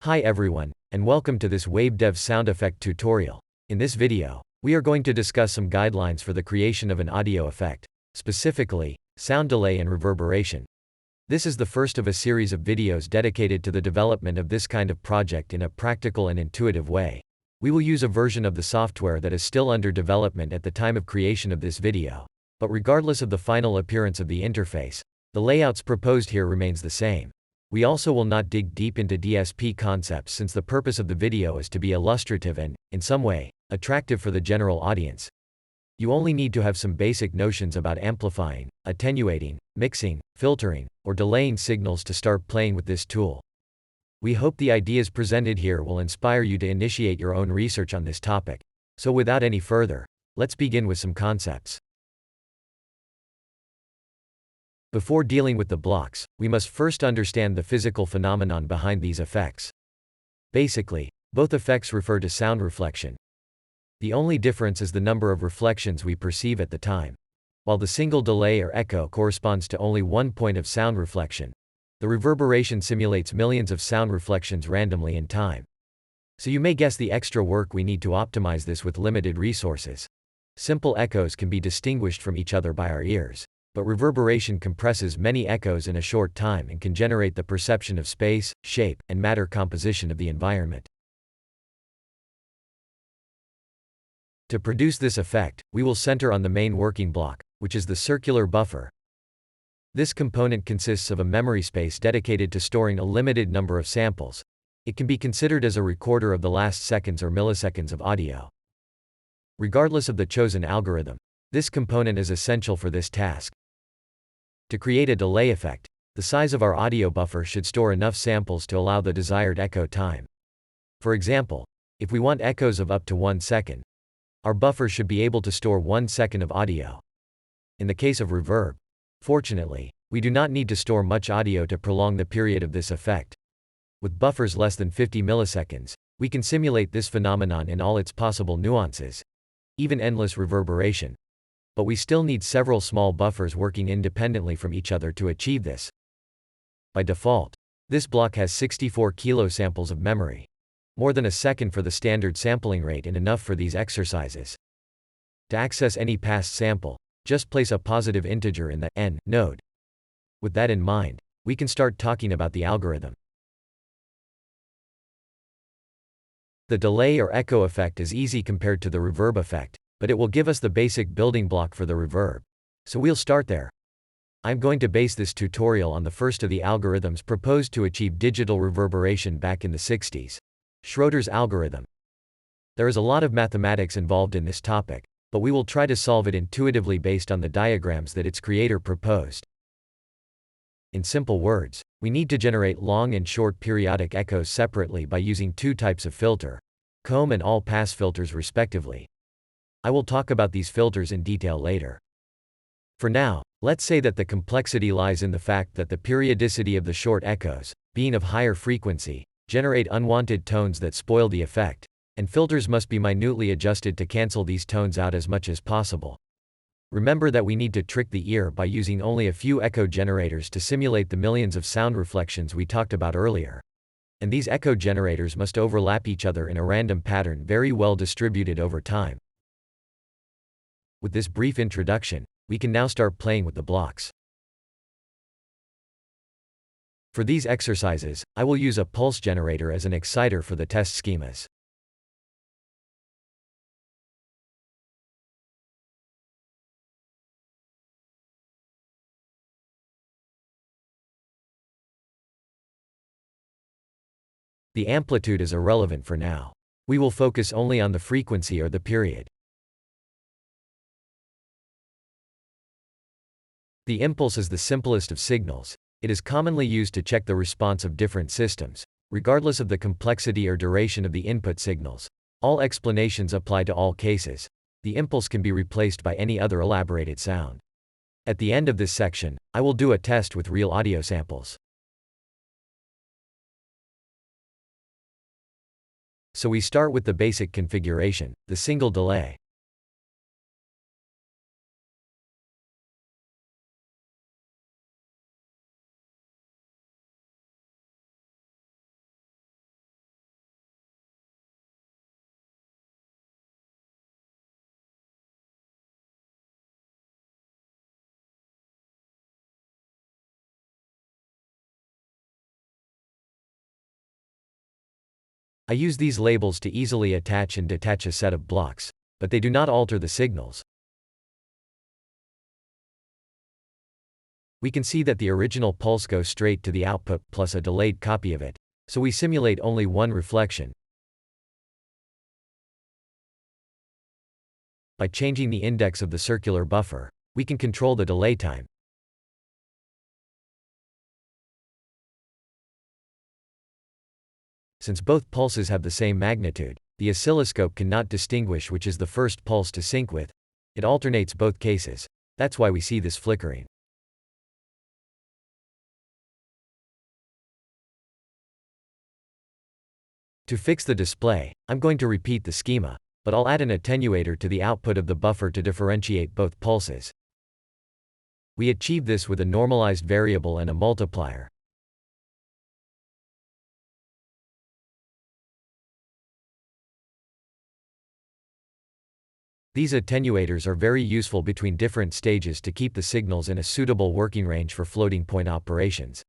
Hi everyone, and welcome to this WAVEDEV sound effect tutorial. In this video, we are going to discuss some guidelines for the creation of an audio effect, specifically, sound delay and reverberation. This is the first of a series of videos dedicated to the development of this kind of project in a practical and intuitive way. We will use a version of the software that is still under development at the time of creation of this video. But regardless of the final appearance of the interface, the layouts proposed here remains the same. We also will not dig deep into DSP concepts since the purpose of the video is to be illustrative and, in some way, attractive for the general audience. You only need to have some basic notions about amplifying, attenuating, mixing, filtering, or delaying signals to start playing with this tool. We hope the ideas presented here will inspire you to initiate your own research on this topic. So without any further, let's begin with some concepts. Before dealing with the blocks, we must first understand the physical phenomenon behind these effects. Basically, both effects refer to sound reflection. The only difference is the number of reflections we perceive at the time. While the single delay or echo corresponds to only one point of sound reflection, the reverberation simulates millions of sound reflections randomly in time. So you may guess the extra work we need to optimize this with limited resources. Simple echoes can be distinguished from each other by our ears. But reverberation compresses many echoes in a short time and can generate the perception of space, shape, and matter composition of the environment. To produce this effect, we will center on the main working block, which is the circular buffer. This component consists of a memory space dedicated to storing a limited number of samples. It can be considered as a recorder of the last seconds or milliseconds of audio. Regardless of the chosen algorithm, this component is essential for this task. To create a delay effect, the size of our audio buffer should store enough samples to allow the desired echo time. For example, if we want echoes of up to 1 second, our buffer should be able to store 1 second of audio. In the case of reverb, fortunately, we do not need to store much audio to prolong the period of this effect. With buffers less than 50 milliseconds, we can simulate this phenomenon in all its possible nuances, even endless reverberation. But we still need several small buffers working independently from each other to achieve this. By default, this block has 64 kilosamples of memory. More than a second for the standard sampling rate and enough for these exercises. To access any past sample, just place a positive integer in the n node. With that in mind, we can start talking about the algorithm. The delay or echo effect is easy compared to the reverb effect, but it will give us the basic building block for the reverb. So we'll start there. I'm going to base this tutorial on the first of the algorithms proposed to achieve digital reverberation back in the 60s. Schroeder's algorithm. There is a lot of mathematics involved in this topic, but we will try to solve it intuitively based on the diagrams that its creator proposed. In simple words, we need to generate long and short periodic echoes separately by using two types of filter, comb and all-pass filters respectively. I will talk about these filters in detail later. For now, let's say that the complexity lies in the fact that the periodicity of the short echoes, being of higher frequency, generate unwanted tones that spoil the effect, and filters must be minutely adjusted to cancel these tones out as much as possible. Remember that we need to trick the ear by using only a few echo generators to simulate the millions of sound reflections we talked about earlier. And these echo generators must overlap each other in a random pattern very well distributed over time. With this brief introduction, we can now start playing with the blocks. For these exercises, I will use a pulse generator as an exciter for the test schemas. The amplitude is irrelevant for now. We will focus only on the frequency or the period. The impulse is the simplest of signals. It is commonly used to check the response of different systems, regardless of the complexity or duration of the input signals. All explanations apply to all cases. The impulse can be replaced by any other elaborated sound. At the end of this section, I will do a test with real audio samples. So we start with the basic configuration, the single delay. I use these labels to easily attach and detach a set of blocks, but they do not alter the signals. We can see that the original pulse goes straight to the output plus a delayed copy of it, so we simulate only one reflection. By changing the index of the circular buffer, we can control the delay time. Since both pulses have the same magnitude, the oscilloscope cannot distinguish which is the first pulse to sync with. It alternates both cases. That's why we see this flickering. To fix the display, I'm going to repeat the schema, but I'll add an attenuator to the output of the buffer to differentiate both pulses. We achieve this with a normalized variable and a multiplier. These attenuators are very useful between different stages to keep the signals in a suitable working range for floating point operations.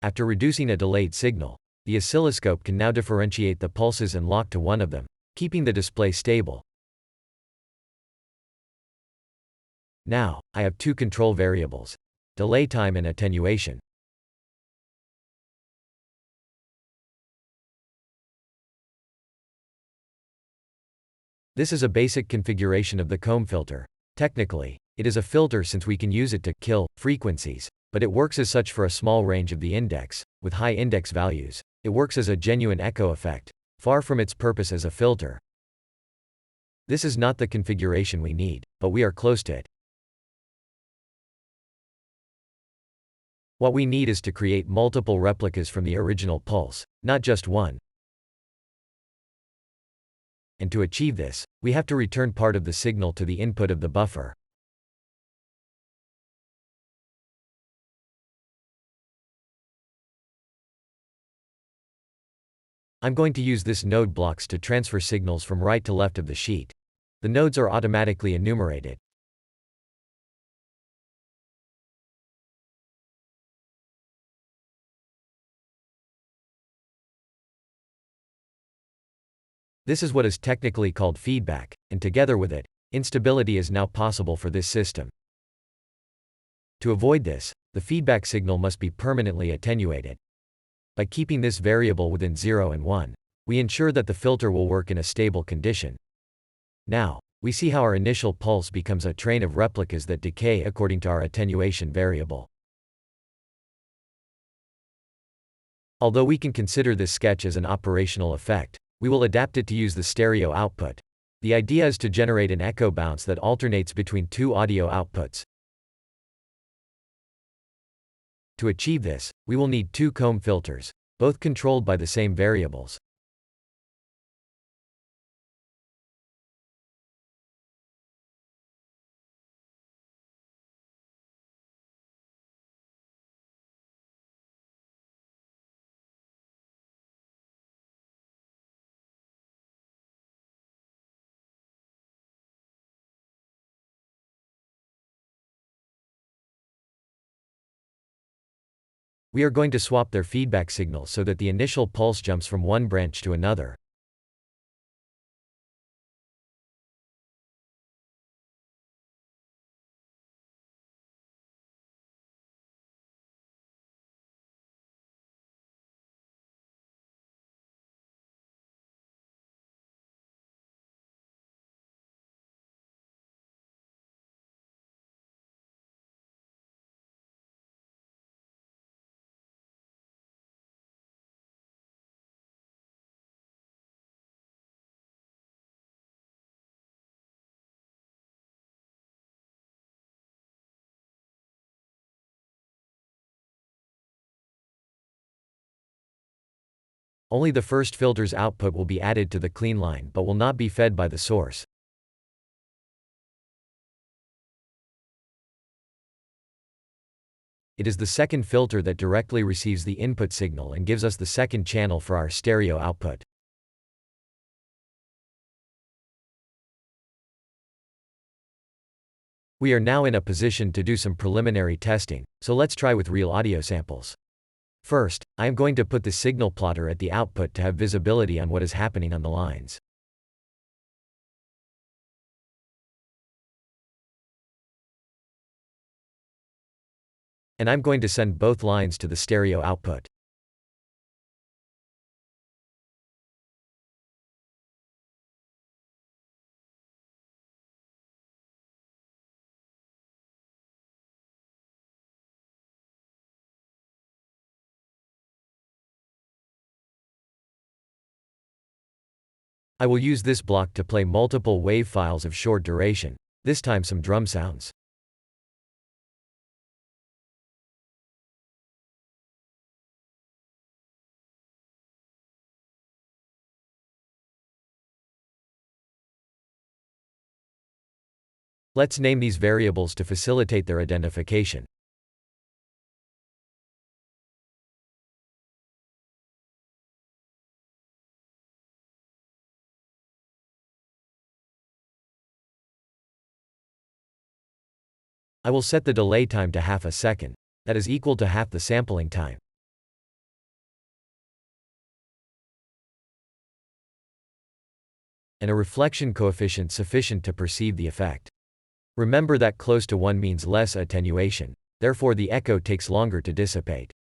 After reducing a delayed signal, the oscilloscope can now differentiate the pulses and lock to one of them, keeping the display stable. Now, I have two control variables: delay time and attenuation. This is a basic configuration of the comb filter. Technically, it is a filter since we can use it to kill frequencies, but it works as such for a small range of the index. With high index values, it works as a genuine echo effect, far from its purpose as a filter. This is not the configuration we need, but we are close to it. What we need is to create multiple replicas from the original pulse, not just one. And to achieve this, we have to return part of the signal to the input of the buffer. I'm going to use this node blocks to transfer signals from right to left of the sheet. The nodes are automatically enumerated. This is what is technically called feedback, and together with it, instability is now possible for this system. To avoid this, the feedback signal must be permanently attenuated. By keeping this variable within 0 and 1, we ensure that the filter will work in a stable condition. Now, we see how our initial pulse becomes a train of replicas that decay according to our attenuation variable. Although we can consider this sketch as an operational effect, we will adapt it to use the stereo output. The idea is to generate an echo bounce that alternates between two audio outputs. To achieve this, we will need two comb filters, both controlled by the same variables. We are going to swap their feedback signal so that the initial pulse jumps from one branch to another. Only the first filter's output will be added to the clean line but will not be fed by the source. It is the second filter that directly receives the input signal and gives us the second channel for our stereo output. We are now in a position to do some preliminary testing, so let's try with real audio samples. First, I am going to put the signal plotter at the output to have visibility on what is happening on the lines. And I'm going to send both lines to the stereo output. I will use this block to play multiple WAV files of short duration, this time some drum sounds. Let's name these variables to facilitate their identification. I will set the delay time to half a second. That is equal to half the sampling time. And a reflection coefficient sufficient to perceive the effect. Remember that close to 1 means less attenuation. Therefore the echo takes longer to dissipate.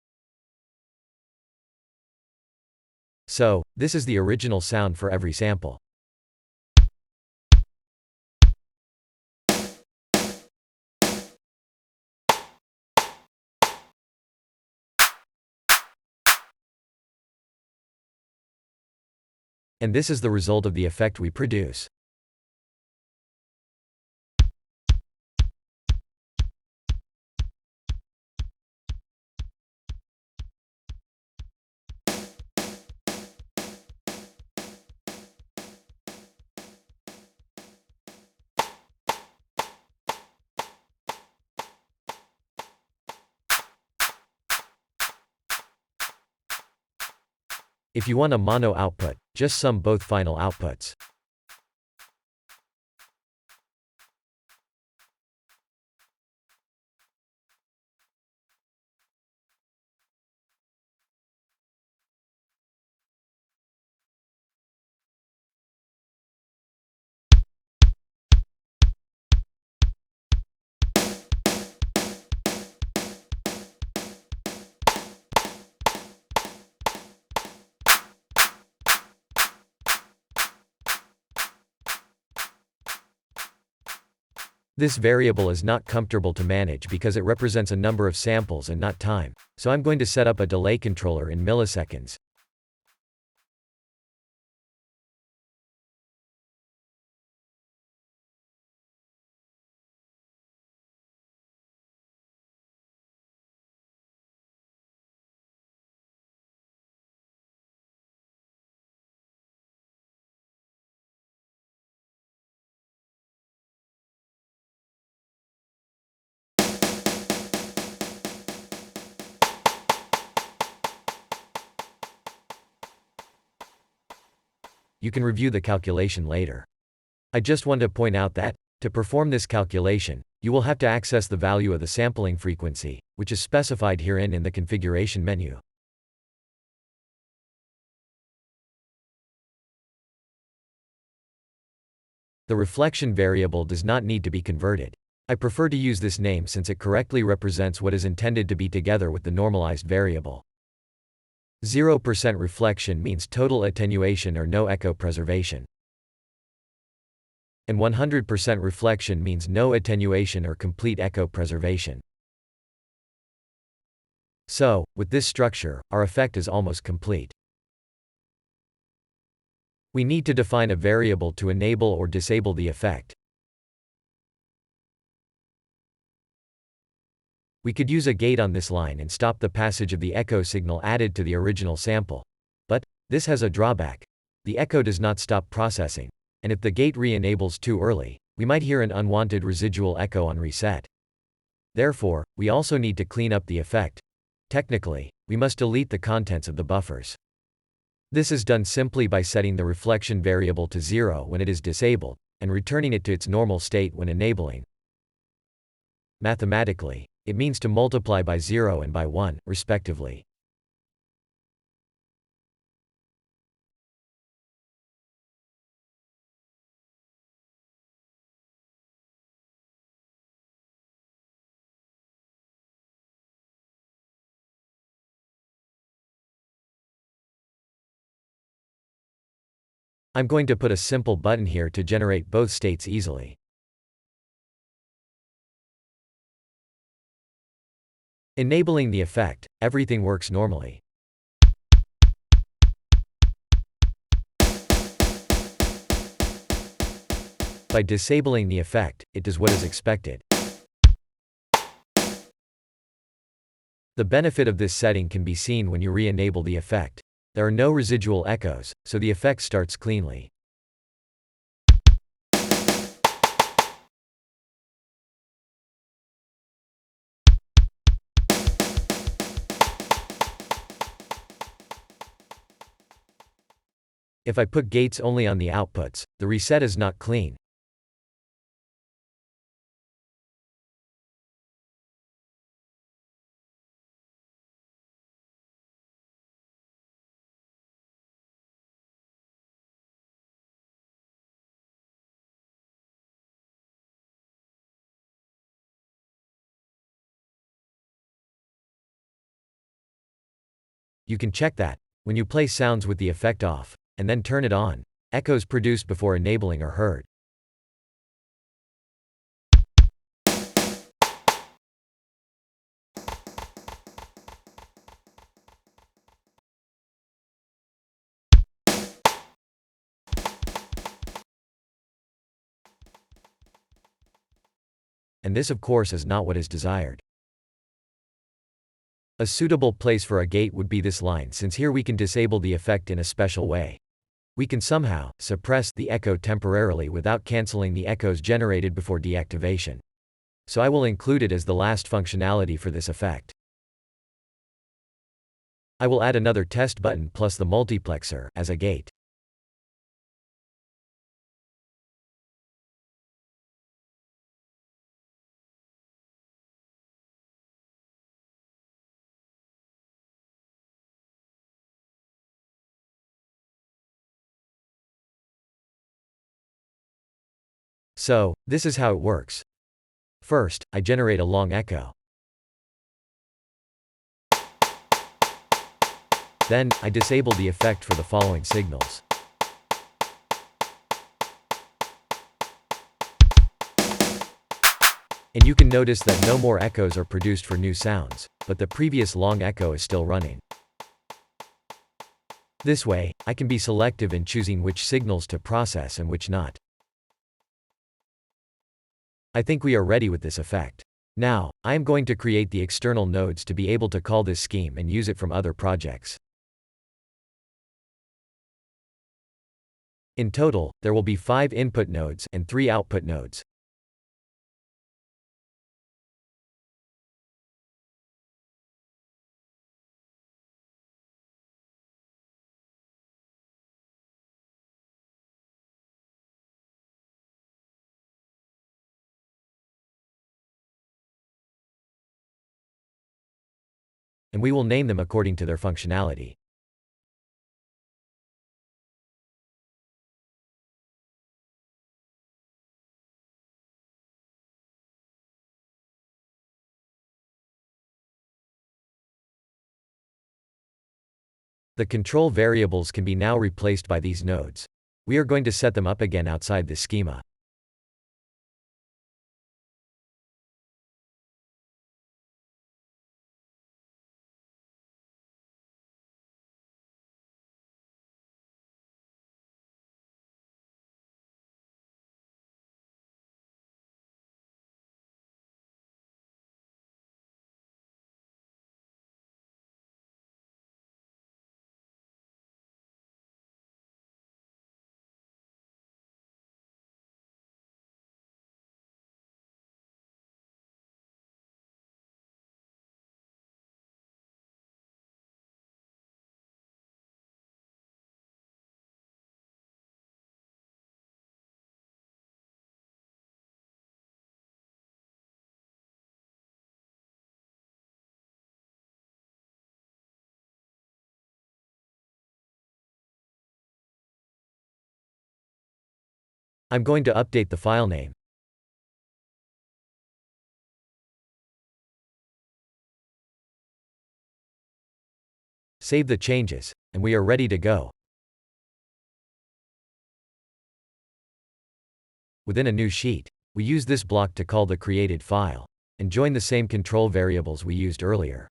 So, this is the original sound for every sample. And this is the result of the effect we produce. If you want a mono output, just sum both final outputs. This variable is not comfortable to manage because it represents a number of samples and not time, so I'm going to set up a delay controller in milliseconds. You can review the calculation later. I just want to point out that, to perform this calculation, you will have to access the value of the sampling frequency, which is specified herein in the configuration menu. The reflection variable does not need to be converted. I prefer to use this name since it correctly represents what is intended to be together with the normalized variable. 0% reflection means total attenuation or no echo preservation. And 100% reflection means no attenuation or complete echo preservation. So, with this structure, our effect is almost complete. We need to define a variable to enable or disable the effect. We could use a gate on this line and stop the passage of the echo signal added to the original sample. But, this has a drawback. The echo does not stop processing, and if the gate re-enables too early, we might hear an unwanted residual echo on reset. Therefore, we also need to clean up the effect. Technically, we must delete the contents of the buffers. This is done simply by setting the reflection variable to 0 when it is disabled, and returning it to its normal state when enabling. Mathematically, it means to multiply by 0 and by 1, respectively. I'm going to put a simple button here to generate both states easily. Enabling the effect, everything works normally. By disabling the effect, it does what is expected. The benefit of this setting can be seen when you re-enable the effect. There are no residual echoes, so the effect starts cleanly. If I put gates only on the outputs, the reset is not clean. You can check that when you play sounds with the effect off, and then turn it on, echoes produced before enabling are heard. And this of course is not what is desired. A suitable place for a gate would be this line, since here we can disable the effect in a special way. We can somehow suppress the echo temporarily without cancelling the echoes generated before deactivation. So I will include it as the last functionality for this effect. I will add another test button plus the multiplexer as a gate. So, this is how it works. First, I generate a long echo. Then, I disable the effect for the following signals. And you can notice that no more echoes are produced for new sounds, but the previous long echo is still running. This way, I can be selective in choosing which signals to process and which not. I think we are ready with this effect. Now, I am going to create the external nodes to be able to call this scheme and use it from other projects. In total, there will be 5 input nodes and 3 output nodes. And we will name them according to their functionality. The control variables can be now replaced by these nodes. We are going to set them up again outside this schema. I'm going to update the file name. Save the changes, and we are ready to go. Within a new sheet, we use this block to call the created file, and join the same control variables we used earlier.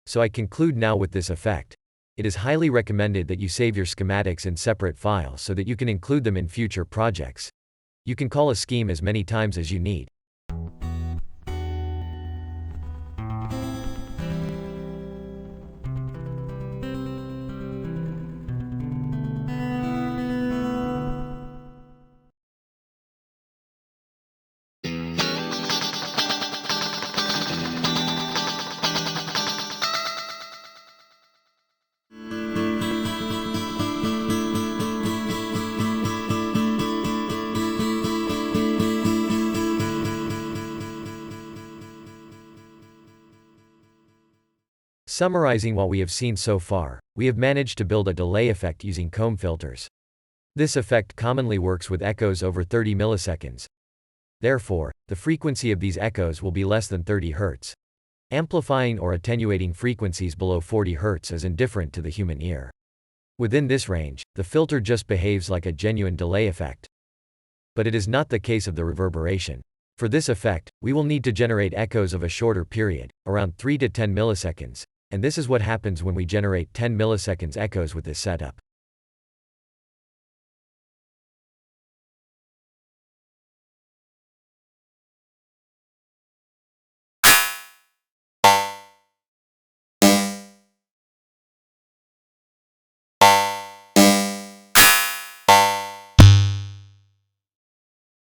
So I conclude now with this effect. It is highly recommended that you save your schematics in separate files so that you can include them in future projects. You can call a scheme as many times as you need. Summarizing what we have seen so far, we have managed to build a delay effect using comb filters. This effect commonly works with echoes over 30 milliseconds. Therefore, the frequency of these echoes will be less than 30 Hz. Amplifying or attenuating frequencies below 40 Hz is indifferent to the human ear. Within this range, the filter just behaves like a genuine delay effect. But it is not the case of the reverberation. For this effect, we will need to generate echoes of a shorter period, around 3 to 10 milliseconds, and this is what happens when we generate 10 milliseconds echoes with this setup.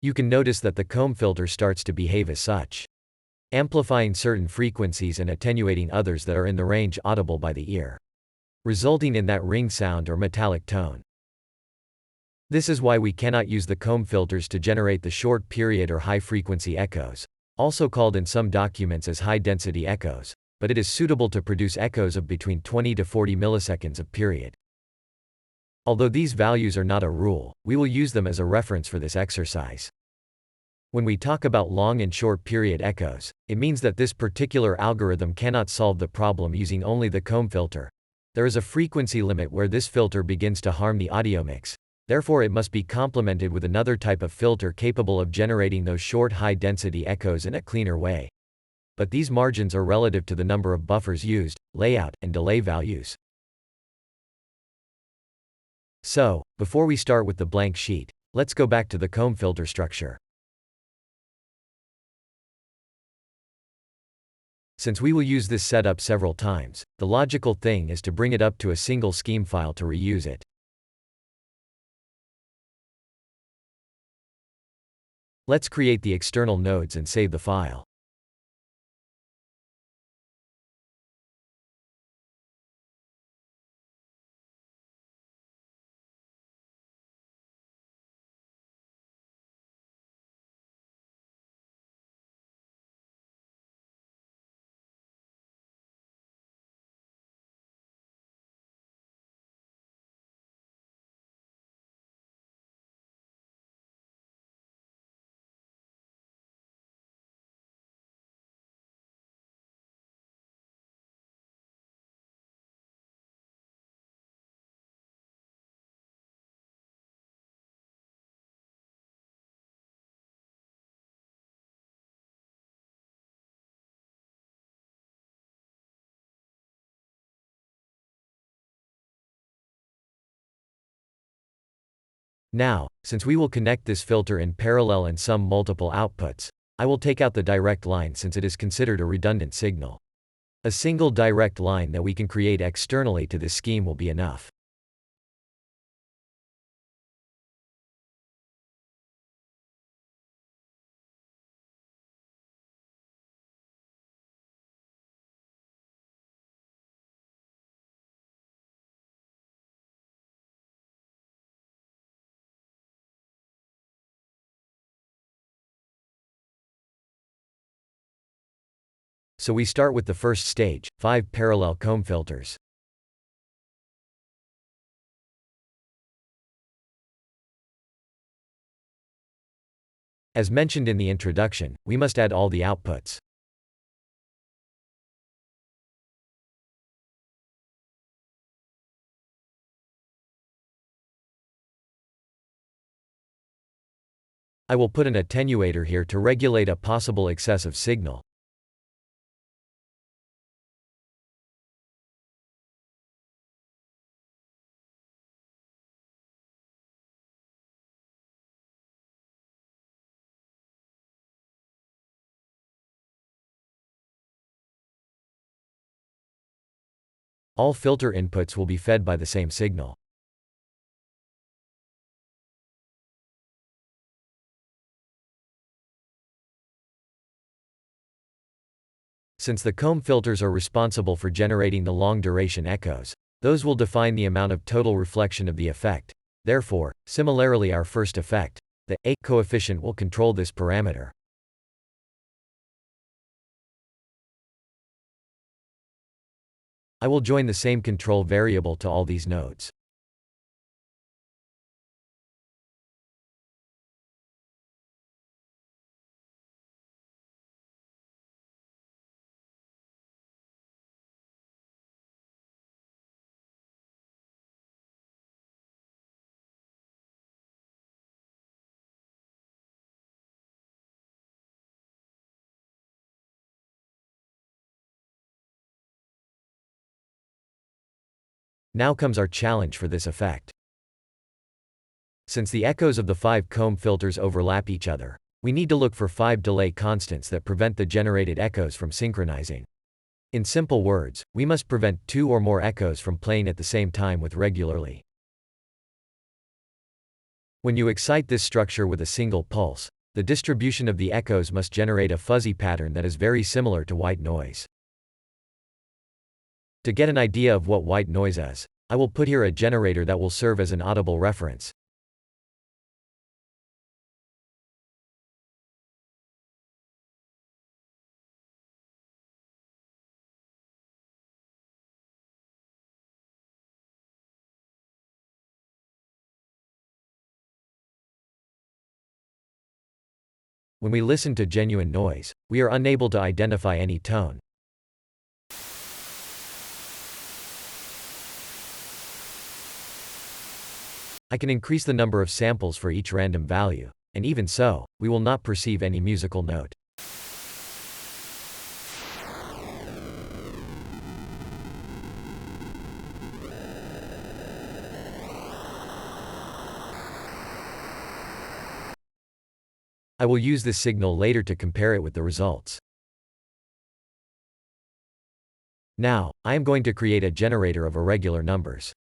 You can notice that the comb filter starts to behave as such, amplifying certain frequencies and attenuating others that are in the range audible by the ear, resulting in that ring sound or metallic tone. This is why we cannot use the comb filters to generate the short period or high-frequency echoes, also called in some documents as high-density echoes, but it is suitable to produce echoes of between 20 to 40 milliseconds of period. Although these values are not a rule, we will use them as a reference for this exercise. When we talk about long and short period echoes, it means that this particular algorithm cannot solve the problem using only the comb filter. There is a frequency limit where this filter begins to harm the audio mix. Therefore, it must be complemented with another type of filter capable of generating those short high-density echoes in a cleaner way. But these margins are relative to the number of buffers used, layout, and delay values. So, before we start with the blank sheet, let's go back to the comb filter structure. Since we will use this setup several times, the logical thing is to bring it up to a single scheme file to reuse it. Let's create the external nodes and save the file. Now, since we will connect this filter in parallel and some multiple outputs, I will take out the direct line since it is considered a redundant signal. A single direct line that we can create externally to this scheme will be enough. So we start with the first stage, 5 parallel comb filters. As mentioned in the introduction, we must add all the outputs. I will put an attenuator here to regulate a possible excessive signal. All filter inputs will be fed by the same signal. Since the comb filters are responsible for generating the long-duration echoes, those will define the amount of total reflection of the effect. Therefore, similarly our first effect, the A coefficient, will control this parameter. I will join the same control variable to all these nodes. Now comes our challenge for this effect. Since the echoes of the 5 comb filters overlap each other, we need to look for 5 delay constants that prevent the generated echoes from synchronizing. In simple words, we must prevent 2 or more echoes from playing at the same time with regularly. When you excite this structure with a single pulse, the distribution of the echoes must generate a fuzzy pattern that is very similar to white noise. To get an idea of what white noise is, I will put here a generator that will serve as an audible reference. When we listen to genuine noise, we are unable to identify any tone. I can increase the number of samples for each random value, and even so, we will not perceive any musical note. I will use this signal later to compare it with the results. Now, I am going to create a generator of irregular numbers.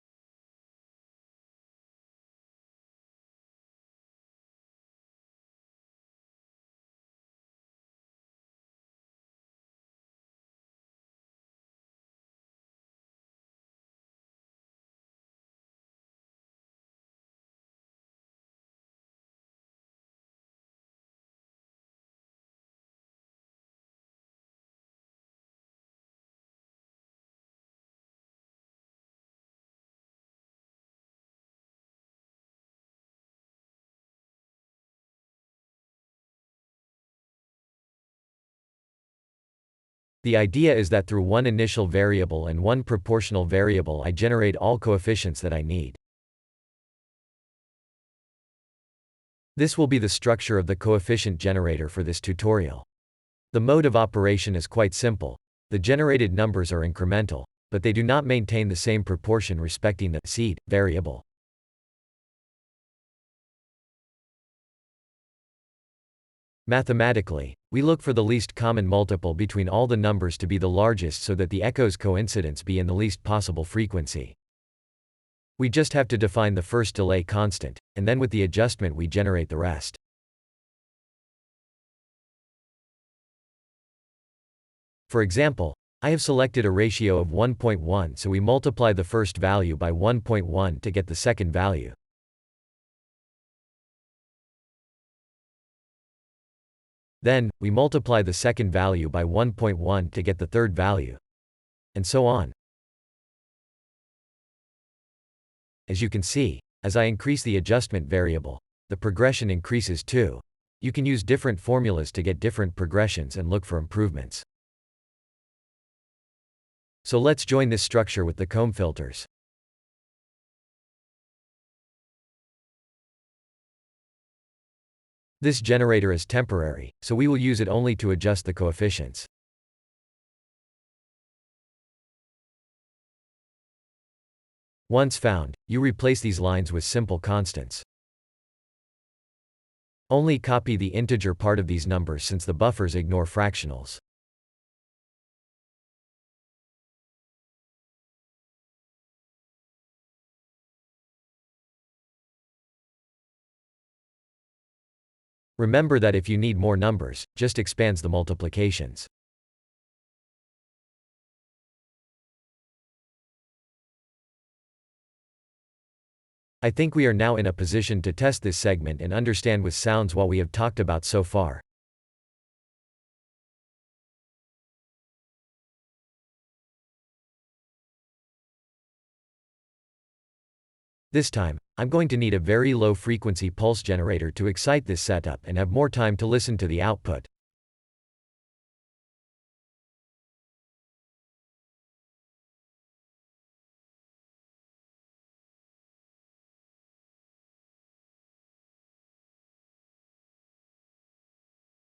The idea is that through one initial variable and one proportional variable I generate all coefficients that I need. This will be the structure of the coefficient generator for this tutorial. The mode of operation is quite simple. The generated numbers are incremental, but they do not maintain the same proportion respecting the seed variable. Mathematically, we look for the least common multiple between all the numbers to be the largest so that the echoes coincidence be in the least possible frequency. We just have to define the first delay constant, and then with the adjustment we generate the rest. For example, I have selected a ratio of 1.1, so we multiply the first value by 1.1 to get the second value. Then, we multiply the second value by 1.1 to get the third value. And so on. As you can see, as I increase the adjustment variable, the progression increases too. You can use different formulas to get different progressions and look for improvements. So let's join this structure with the comb filters. This generator is temporary, so we will use it only to adjust the coefficients. Once found, you replace these lines with simple constants. Only copy the integer part of these numbers since the buffers ignore fractionals. Remember that if you need more numbers, just expands the multiplications. I think we are now in a position to test this segment and understand with sounds what we have talked about so far. This time, I'm going to need a very low frequency pulse generator to excite this setup and have more time to listen to the output.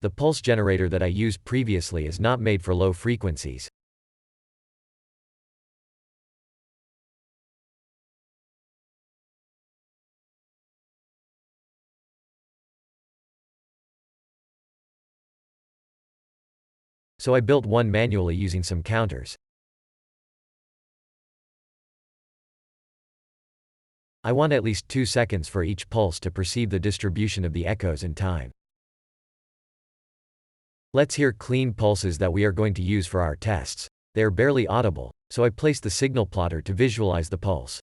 The pulse generator that I used previously is not made for low frequencies. So I built one manually using some counters. I want at least 2 seconds for each pulse to perceive the distribution of the echoes in time. Let's hear clean pulses that we are going to use for our tests. They are barely audible, so I placed the signal plotter to visualize the pulse.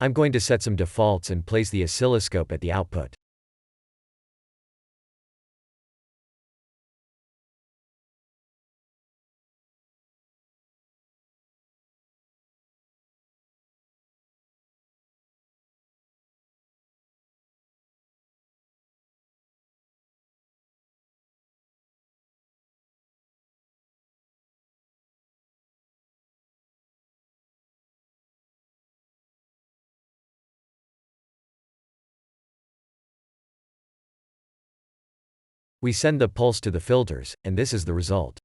I'm going to set some defaults and place the oscilloscope at the output. We send the pulse to the filters, and this is the result.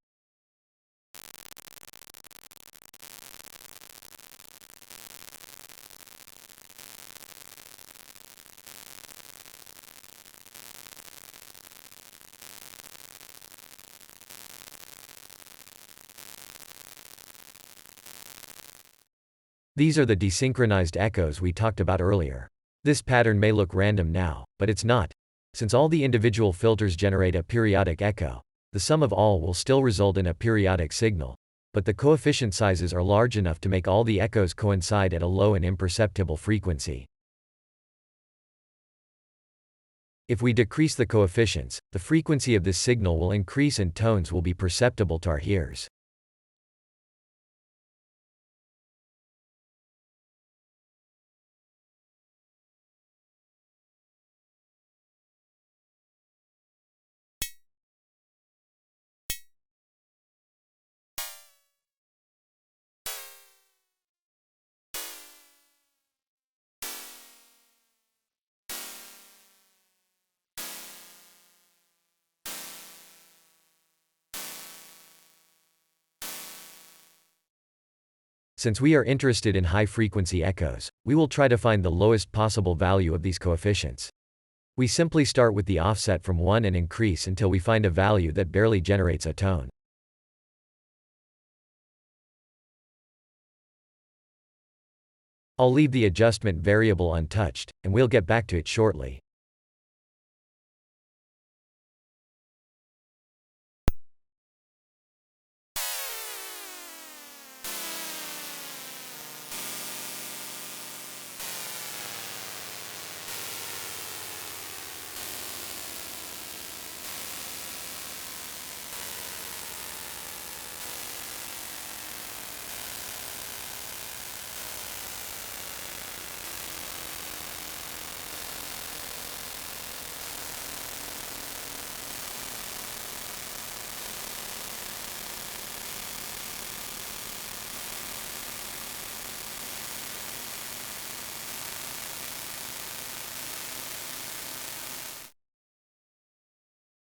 These are the desynchronized echoes we talked about earlier. This pattern may look random now, but it's not. Since all the individual filters generate a periodic echo, the sum of all will still result in a periodic signal, but the coefficient sizes are large enough to make all the echoes coincide at a low and imperceptible frequency. If we decrease the coefficients, the frequency of this signal will increase and tones will be perceptible to our ears. Since we are interested in high-frequency echoes, we will try to find the lowest possible value of these coefficients. We simply start with the offset from 1 and increase until we find a value that barely generates a tone. I'll leave the adjustment variable untouched, and we'll get back to it shortly.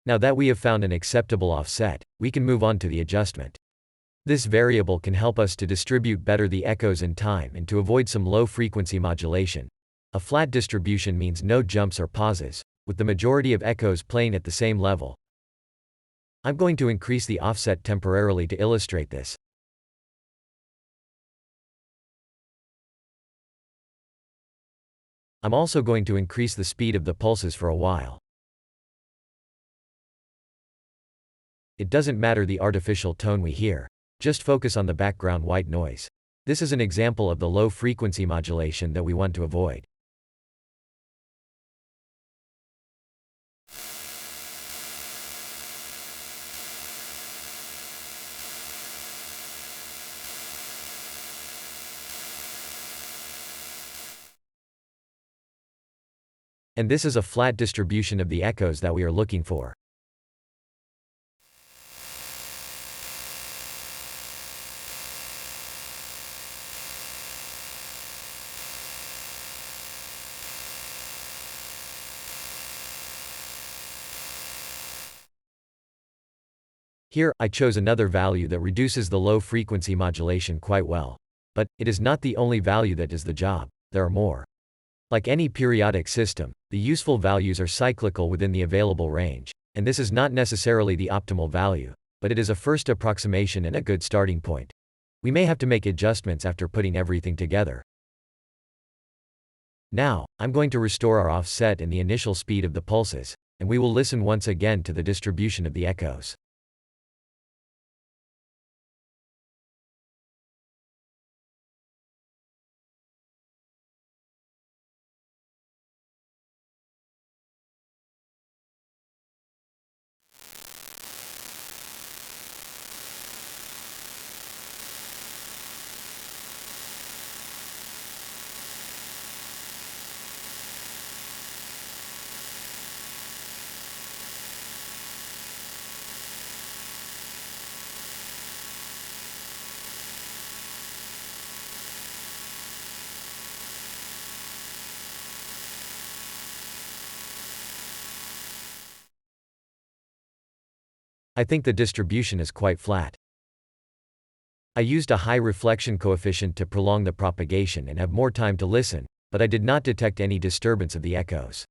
Now that we have found an acceptable offset, we can move on to the adjustment. This variable can help us to distribute better the echoes in time and to avoid some low-frequency modulation. A flat distribution means no jumps or pauses, with the majority of echoes playing at the same level. I'm going to increase the offset temporarily to illustrate this. I'm also going to increase the speed of the pulses for a while. It doesn't matter the artificial tone we hear. Just focus on the background white noise. This is an example of the low-frequency modulation that we want to avoid. And this is a flat distribution of the echoes that we are looking for. Here, I chose another value that reduces the low-frequency modulation quite well. But it is not the only value that does the job. There are more. Like any periodic system, the useful values are cyclical within the available range, and this is not necessarily the optimal value, but it is a first approximation and a good starting point. We may have to make adjustments after putting everything together. Now, I'm going to restore our offset and the initial speed of the pulses, and we will listen once again to the distribution of the echoes. I think the distribution is quite flat. I used a high reflection coefficient to prolong the propagation and have more time to listen, but I did not detect any disturbance of the echoes.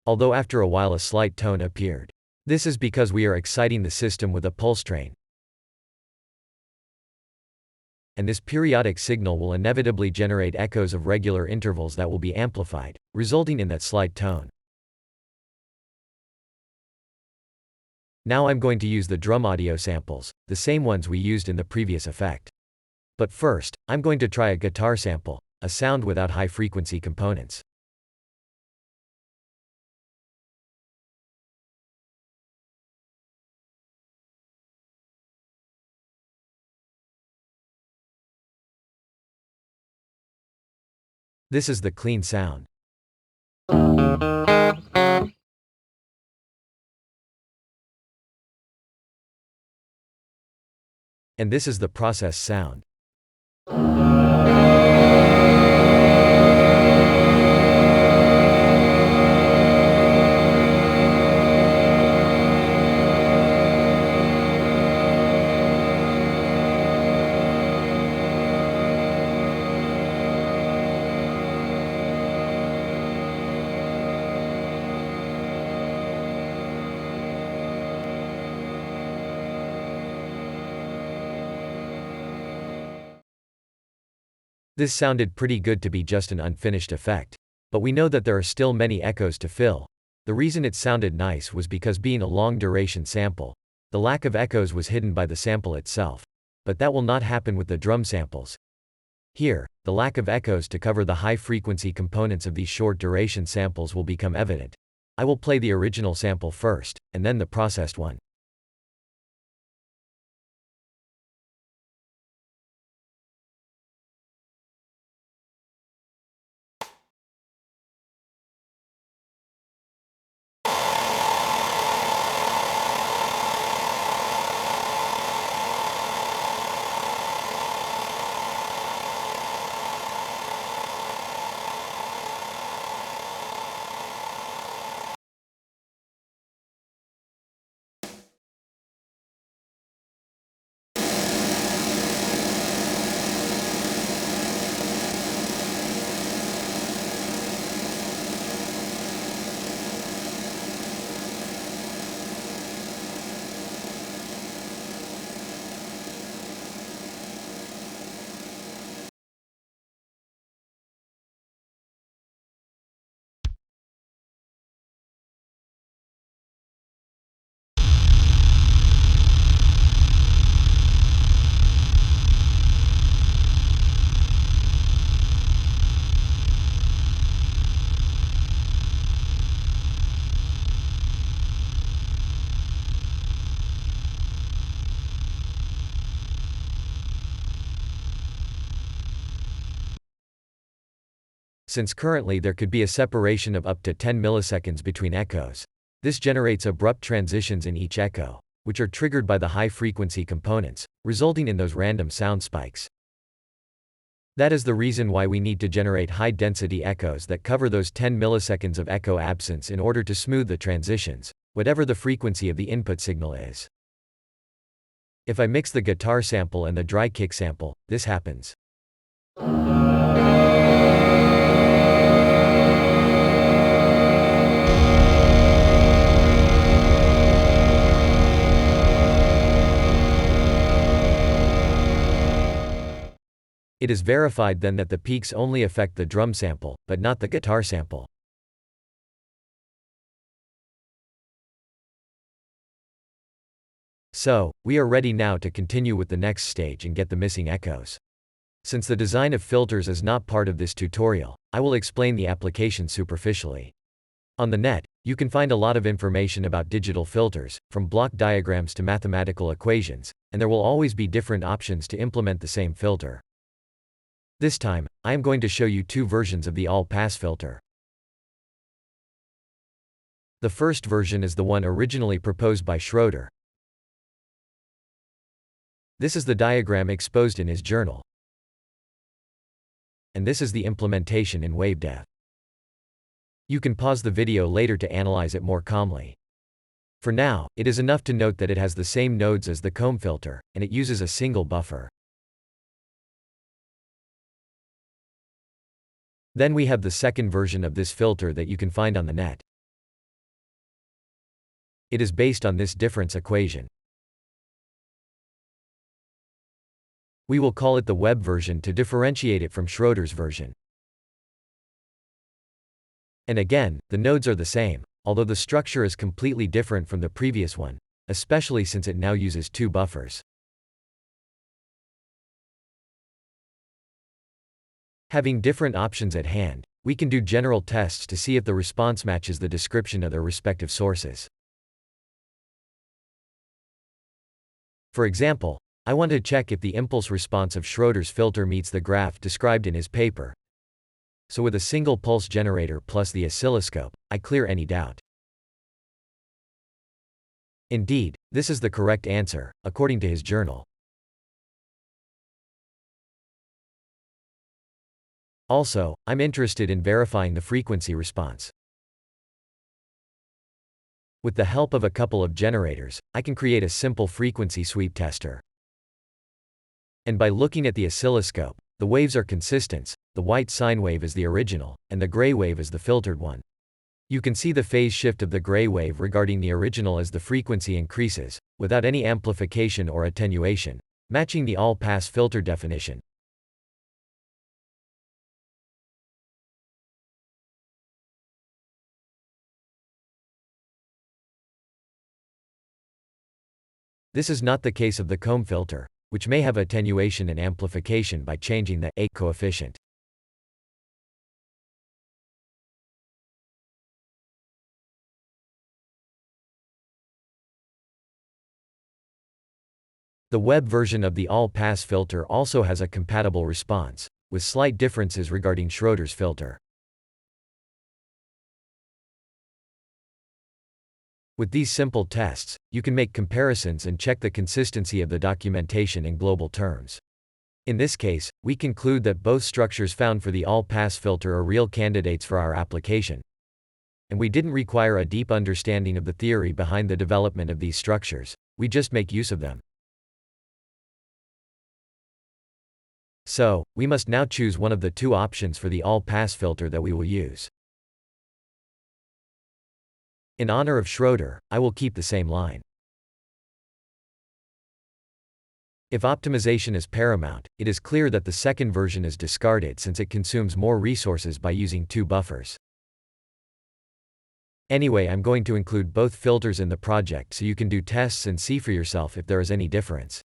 Although after a while a slight tone appeared. This is because we are exciting the system with a pulse train. And this periodic signal will inevitably generate echoes of regular intervals that will be amplified, resulting in that slight tone. Now I'm going to use the drum audio samples, the same ones we used in the previous effect. But first, I'm going to try a guitar sample, a sound without high-frequency components. This is the clean sound. And this is the processed sound. This sounded pretty good to be just an unfinished effect. But we know that there are still many echoes to fill. The reason it sounded nice was because being a long-duration sample, the lack of echoes was hidden by the sample itself. But that will not happen with the drum samples. Here, the lack of echoes to cover the high-frequency components of these short-duration samples will become evident. I will play the original sample first, and then the processed one. since currently there could be a separation of up to 10 milliseconds between echoes. This generates abrupt transitions in each echo, which are triggered by the high-frequency components, resulting in those random sound spikes. That is the reason why we need to generate high-density echoes that cover those 10 milliseconds of echo absence in order to smooth the transitions, whatever the frequency of the input signal is. If I mix the guitar sample and the dry kick sample, this happens. It is verified then that the peaks only affect the drum sample, but not the guitar sample. So, we are ready now to continue with the next stage and get the missing echoes. Since the design of filters is not part of this tutorial, I will explain the application superficially. On the net, you can find a lot of information about digital filters, from block diagrams to mathematical equations, and there will always be different options to implement the same filter. This time, I am going to show you two versions of the all-pass filter. The first version is the one originally proposed by Schroeder. This is the diagram exposed in his journal. And this is the implementation in WAVEDEV. You can pause the video later to analyze it more calmly. For now, it is enough to note that it has the same nodes as the comb filter, and it uses a single buffer. Then we have the second version of this filter that you can find on the net. It is based on this difference equation. We will call it the web version to differentiate it from Schroeder's version. And again, the nodes are the same, although the structure is completely different from the previous one, especially since it now uses two buffers. Having different options at hand, we can do general tests to see if the response matches the description of their respective sources. For example, I want to check if the impulse response of Schroeder's filter meets the graph described in his paper. So with a single pulse generator plus the oscilloscope, I clear any doubt. Indeed, this is the correct answer, according to his journal. Also, I'm interested in verifying the frequency response. With the help of a couple of generators, I can create a simple frequency sweep tester. And by looking at the oscilloscope, the waves are consistent. The white sine wave is the original, and the gray wave is the filtered one. You can see the phase shift of the gray wave regarding the original as the frequency increases, without any amplification or attenuation, matching the all-pass filter definition. This is not the case of the comb filter, which may have attenuation and amplification by changing the A coefficient. The web version of the all-pass filter also has a compatible response, with slight differences regarding Schroeder's filter. With these simple tests, you can make comparisons and check the consistency of the documentation in global terms. In this case, we conclude that both structures found for the all-pass filter are real candidates for our application. And we didn't require a deep understanding of the theory behind the development of these structures, we just make use of them. So, we must now choose one of the two options for the all-pass filter that we will use. In honor of Schroeder, I will keep the same line. If optimization is paramount, it is clear that the second version is discarded since it consumes more resources by using two buffers. Anyway, I'm going to include both filters in the project so you can do tests and see for yourself if there is any difference.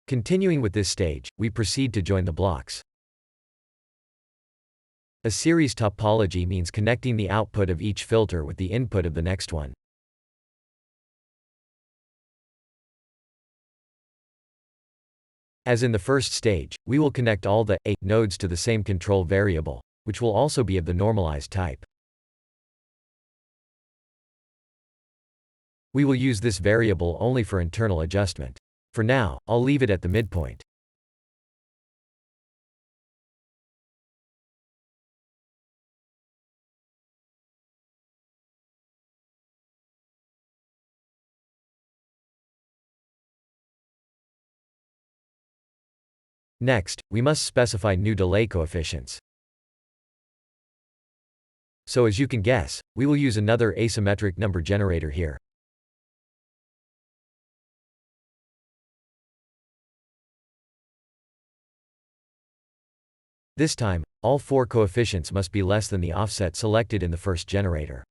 Continuing with this stage, we proceed to join the blocks. A series topology means connecting the output of each filter with the input of the next one. As in the first stage, we will connect all the A nodes to the same control variable, which will also be of the normalized type. We will use this variable only for internal adjustment. For now, I'll leave it at the midpoint. Next, we must specify new delay coefficients. So as you can guess, we will use another asymmetric number generator here. This time, all 4 coefficients must be less than the offset selected in the first generator.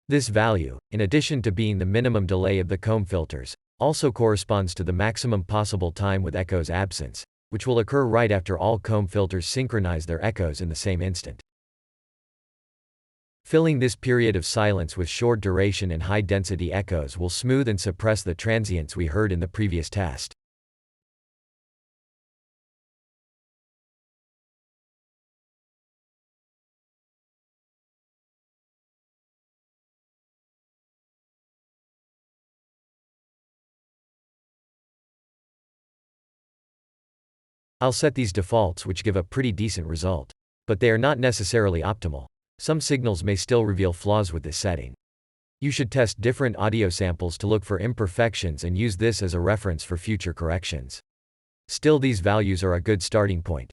This value, in addition to being the minimum delay of the comb filters, also corresponds to the maximum possible time with echo's absence, which will occur right after all comb filters synchronize their echoes in the same instant. Filling this period of silence with short duration and high density echoes will smooth and suppress the transients we heard in the previous test. I'll set these defaults, which give a pretty decent result. But they are not necessarily optimal. Some signals may still reveal flaws with this setting. You should test different audio samples to look for imperfections and use this as a reference for future corrections. Still, these values are a good starting point.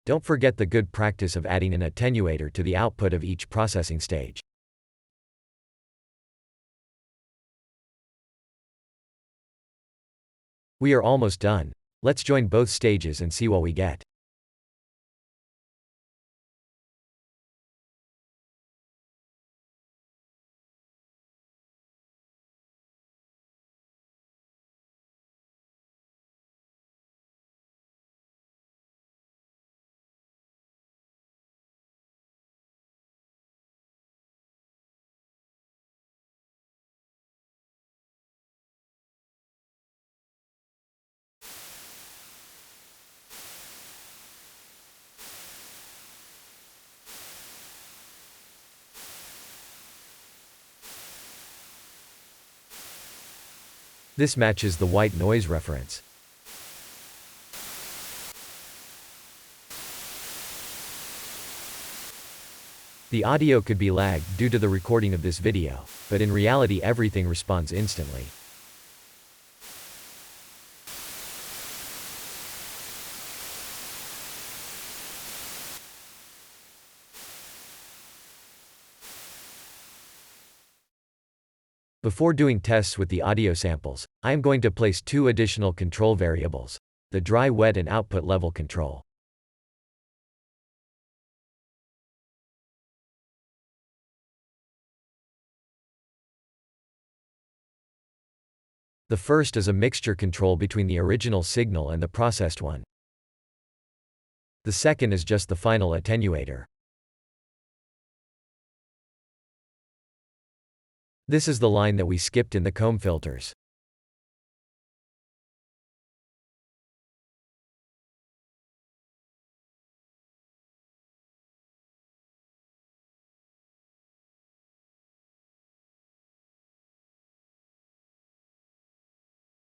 Don't forget the good practice of adding an attenuator to the output of each processing stage. We are almost done. Let's join both stages and see what we get. This matches the white noise reference. The audio could be lagged due to the recording of this video, but in reality everything responds instantly. Before doing tests with the audio samples, I am going to place 2 additional control variables: the dry, wet and output level control. The first is a mixture control between the original signal and the processed one. The second is just the final attenuator. This is the line that we skipped in the comb filters.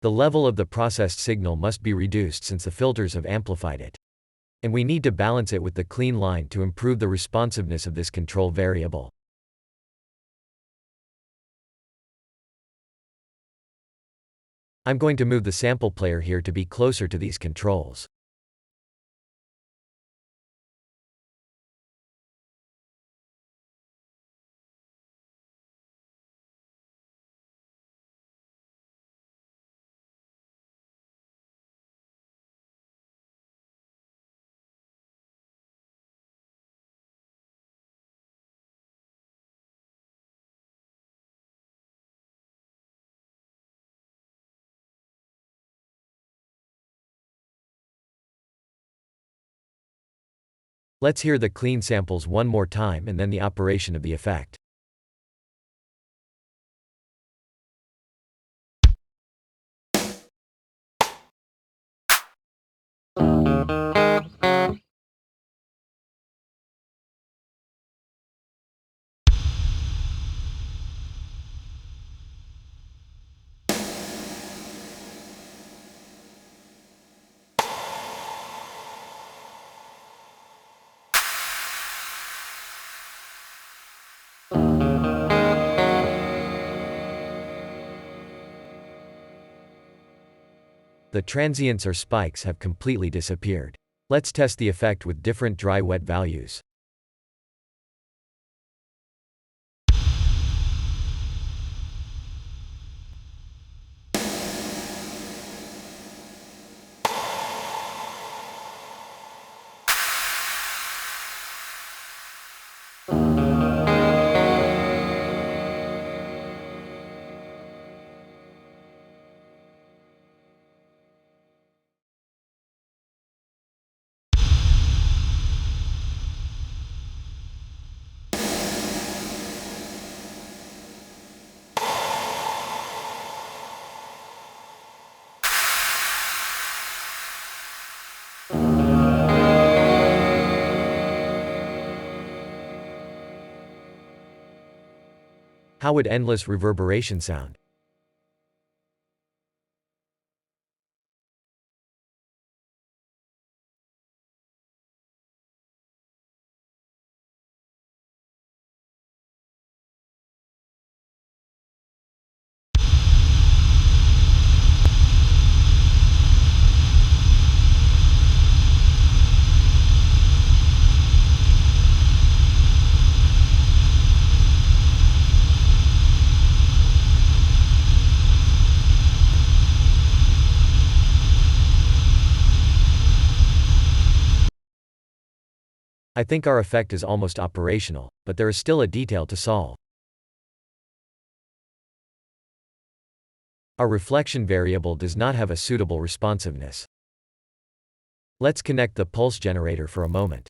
The level of the processed signal must be reduced since the filters have amplified it. And we need to balance it with the clean line to improve the responsiveness of this control variable. I'm going to move the sample player here to be closer to these controls. Let's hear the clean samples one more time and then the operation of the effect. the transients or spikes have completely disappeared. Let's test the effect with different dry-wet values. How would endless reverberation sound? I think our effect is almost operational, but there is still a detail to solve. Our reflection variable does not have a suitable responsiveness. Let's connect the pulse generator for a moment.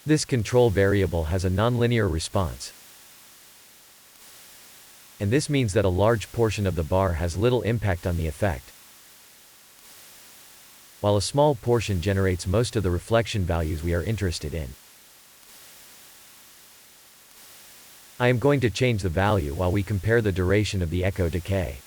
This control variable has a nonlinear response. And this means that a large portion of the bar has little impact on the effect, while a small portion generates most of the reflection values we are interested in. I am going to change the value while we compare the duration of the echo decay.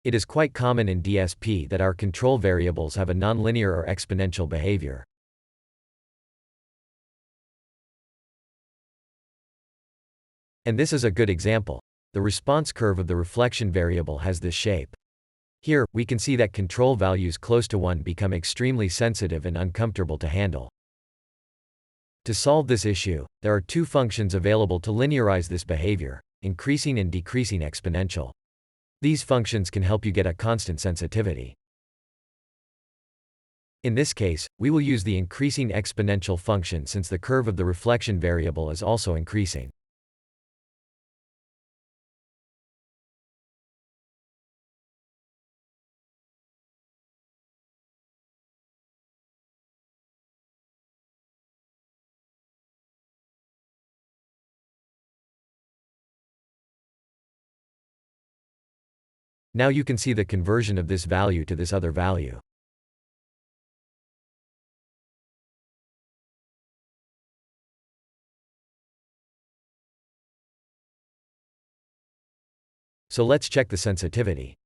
It is quite common in DSP that our control variables have a nonlinear or exponential behavior. And this is a good example. The response curve of the reflection variable has this shape. Here, we can see that control values close to 1 become extremely sensitive and uncomfortable to handle. To solve this issue, there are two functions available to linearize this behavior: increasing and decreasing exponential. These functions can help you get a constant sensitivity. In this case, we will use the increasing exponential function since the curve of the reflection variable is also increasing. Now you can see the conversion of this value to this other value. So let's check the sensitivity.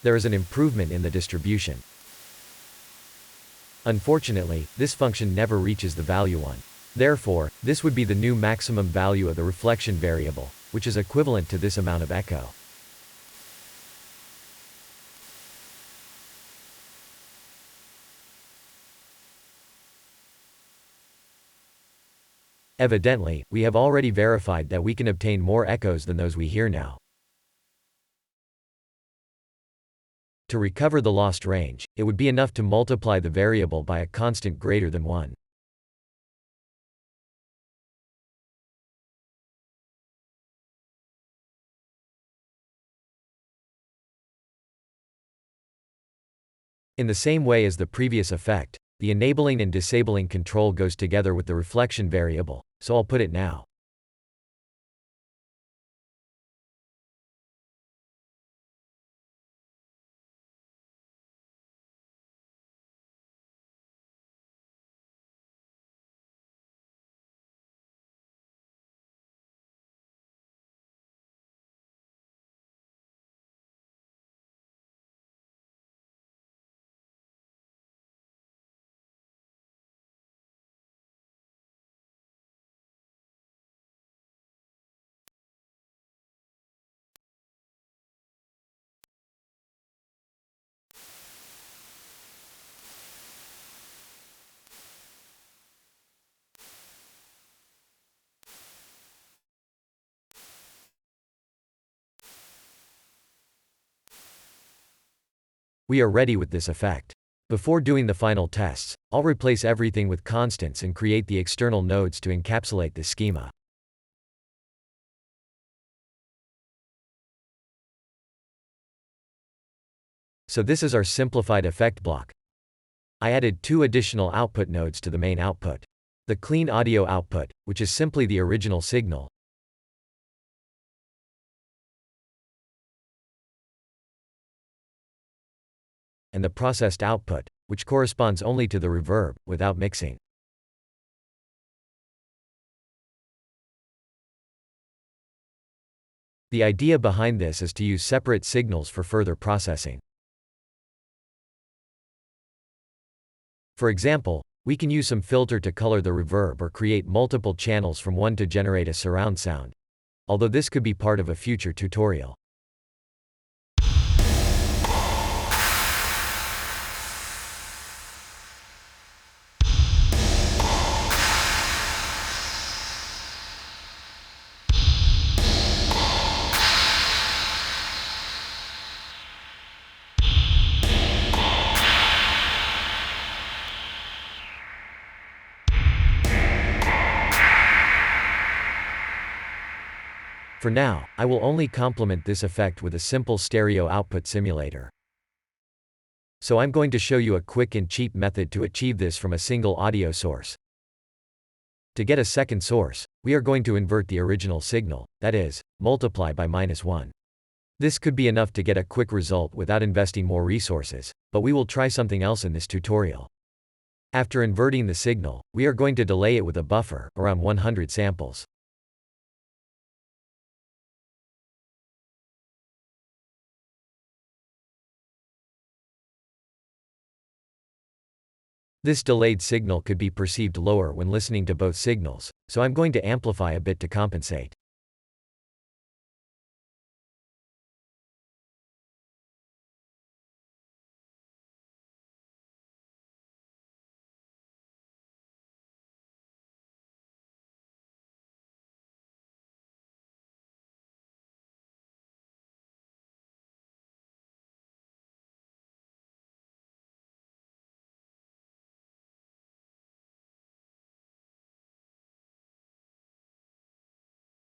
there is an improvement in the distribution. Unfortunately, this function never reaches the value 1. Therefore, this would be the new maximum value of the reflection variable, which is equivalent to this amount of echo. Evidently, we have already verified that we can obtain more echoes than those we hear now. To recover the lost range, it would be enough to multiply the variable by a constant greater than 1. In the same way as the previous effect, the enabling and disabling control goes together with the reflection variable, so I'll put it now. We are ready with this effect. Before doing the final tests, I'll replace everything with constants and create the external nodes to encapsulate this schema. So this is our simplified effect block. I added 2 additional output nodes to the main output. The clean audio output, which is simply the original signal, and the processed output, which corresponds only to the reverb, without mixing. The idea behind this is to use separate signals for further processing. For example, we can use some filter to color the reverb or create multiple channels from one to generate a surround sound. Although this could be part of a future tutorial. For now, I will only complement this effect with a simple stereo output simulator. So I'm going to show you a quick and cheap method to achieve this from a single audio source. To get a second source, we are going to invert the original signal, that is, multiply by -1. This could be enough to get a quick result without investing more resources, but we will try something else in this tutorial. After inverting the signal, we are going to delay it with a buffer, around 100 samples. This delayed signal could be perceived lower when listening to both signals, so I'm going to amplify a bit to compensate.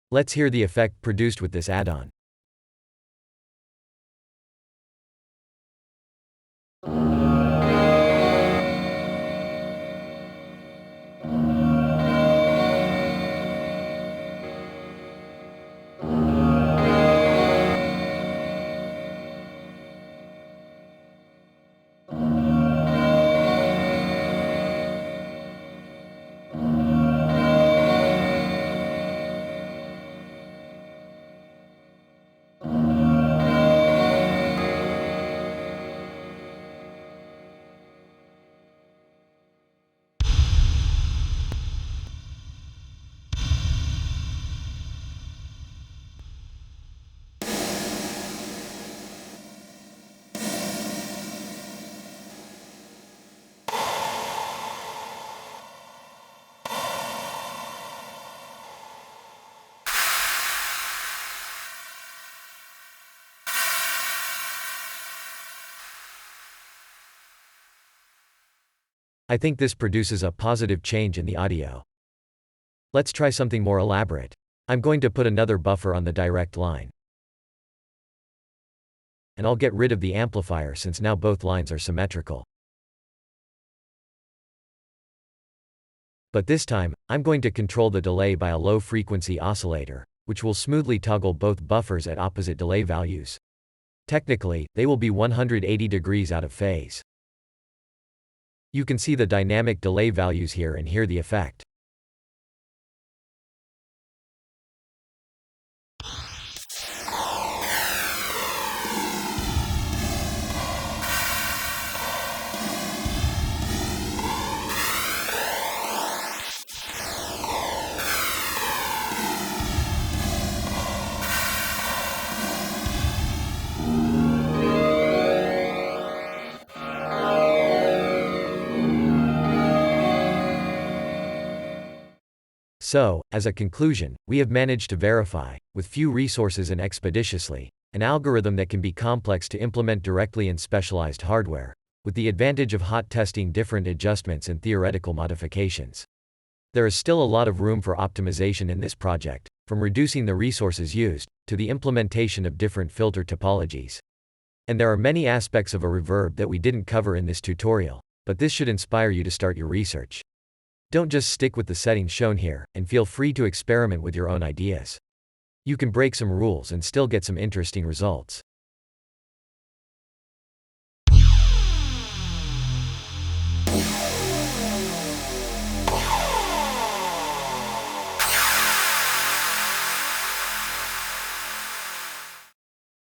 Let's hear the effect produced with this add-on. I think this produces a positive change in the audio. Let's try something more elaborate. I'm going to put another buffer on the direct line. And I'll get rid of the amplifier since now both lines are symmetrical. But this time, I'm going to control the delay by a low-frequency oscillator, which will smoothly toggle both buffers at opposite delay values. Technically, they will be 180 degrees out of phase. You can see the dynamic delay values here and hear the effect. So, as a conclusion, we have managed to verify, with few resources and expeditiously, an algorithm that can be complex to implement directly in specialized hardware, with the advantage of hot testing different adjustments and theoretical modifications. There is still a lot of room for optimization in this project, from reducing the resources used, to the implementation of different filter topologies. And there are many aspects of a reverb that we didn't cover in this tutorial, but this should inspire you to start your research. Don't just stick with the settings shown here, and feel free to experiment with your own ideas. You can break some rules and still get some interesting results.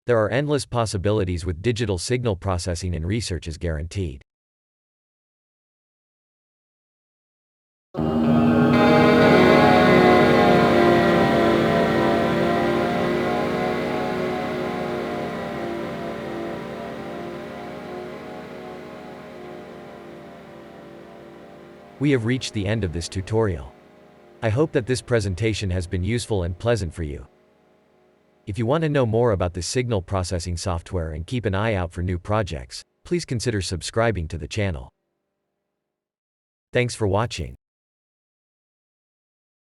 There are endless possibilities with digital signal processing, and research is guaranteed. We have reached the end of this tutorial. I hope that this presentation has been useful and pleasant for you. If you want to know more about the signal processing software and keep an eye out for new projects, please consider subscribing to the channel. Thanks for watching.